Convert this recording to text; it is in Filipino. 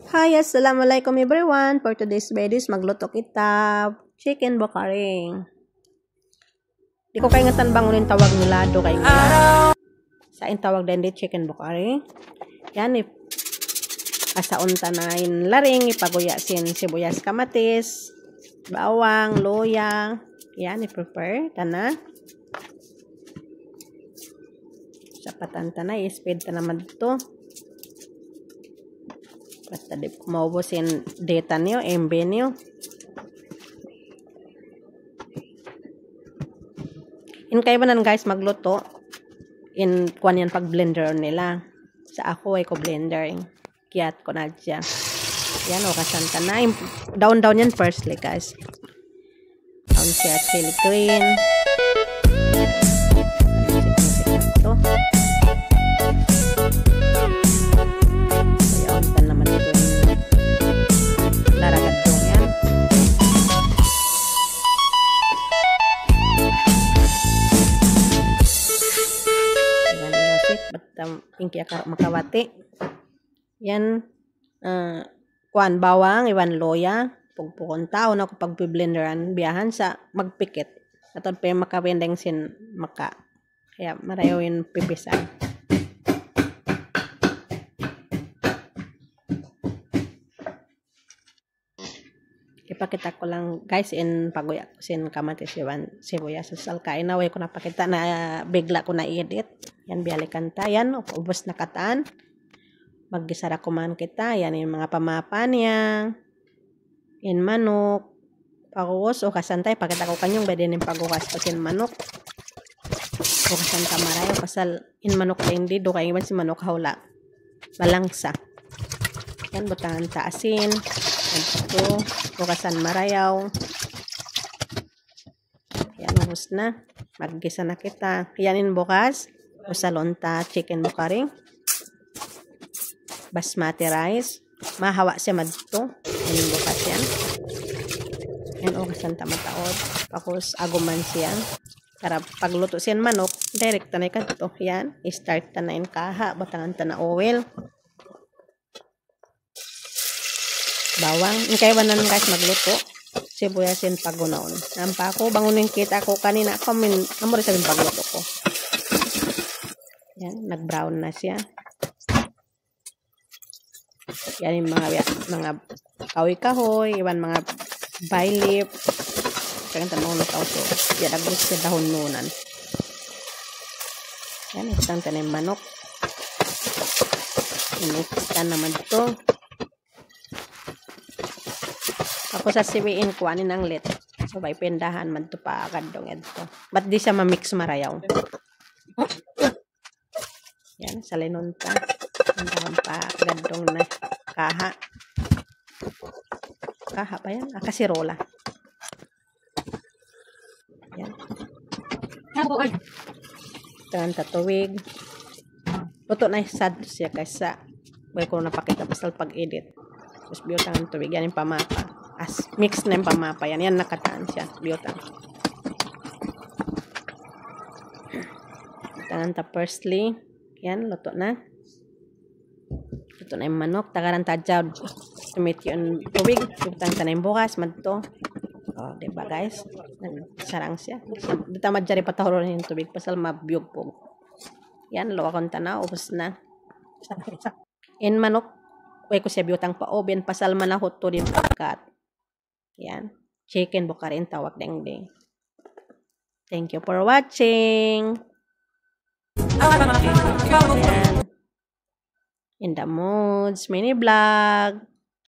Hi, assalamualaikum everyone. For today's videos, magluto kita chicken bokaring. Di ko kay ngatan bangunin tawag nila do kay nga. Sa in tawag din di chicken bokaring. Yan asaon tanayin laring ipaguya sin sibuyas kamatis, bawang, luya. Yan i-prepare tana. Sapatan tana i-speed ta naman to. Basta di maubusin data niyo, MB niyo. In kaibanan guys magluto, in kuan yan pag blender nila. Sa ako ay ko blender. Kiyat ko na dyan. Yan o kasanta na. Down yan firstly guys. Down siya chili green. Ito. Ingki akar makawati. Yan kuan bawang, iwan loya, pugpukon tao na kapag biblenderan biyahan sa magpikit. Atod pa makawendeng sin maka. Kaya marayawin pipisan. Ipakita ko lang guys in paguya ko sin kamatis iwan sibuyas sa salkain na way ko napakita na bigla ko na i-edit. Yan biyalikan ta yan ubos na kataan. Maggisara ko man kita yan yung mga pamapa niya. In manok paguwas o kasantay pakita ko kanyong bede ning paguwas pa sin manok. O kasanta marayo pasal in manok din di do kay iban si manok hawla. Balangsa. Yan butangan ta asin. Ito, bukasan marayaw. Yan, ubos na. Maggisa na kita. Yanin bukas. Usalonta chicken bokaring. Basmati rice. Mahawa siya madto. Yanin bukas yan. Yan, ukasan tamataod. Tapos, aguman siya. Para pagluto siya manok, direct na ito. Yan, start ta na in kaha. Batangan ta na oil. Bawang, kaya nan guys magluto. Sibuyasin pagunaon. Nampa ko bangunin kita ko kanina ako amo rin sa pagluto ko. Yan, nag-brown na siya. Yan yung mga kahoy-kahoy, iwan mga bay leaf. Kaya tanong na tao so. Yan, agos sa dahon nunan. Yan, isang tanim manok. Inikita naman ito. Ako sa siwiin ko anin ang lit. So bay pendahan man to pa kadong ito. Ba't di siya ma-mix marayaw? Yan, salinon pa. Pendahan pa kadong na kaha. Kaha pa yan? Kasirola. Yan. Tangan tatuwig. Luto na sad siya kaysa bay ko napakita pasal pag-edit. Tapos biyo tangan tubig. Yan yung pamapa. As mix na yung pamapa yan. Yan nakataan siya. Biyotang. Tangan ta parsley. Yan. Luto na. Luto na yung manok. Tagaran ta dyan. Tumit yung tubig. Biyotang ta na yung bukas. Madto. O, diba guys? Sarang siya. Dito madjari patahuro na yung tubig. Pasal mabiyog po. Yan. Luwakon ta na. Ubus na. In manok. Uy ko siya biyotang pa oven. Pasal manahot to din pagkat. Yan. Chicken bokaring tawag deng. Thank you for watching. Yan. In the Moods mini vlog.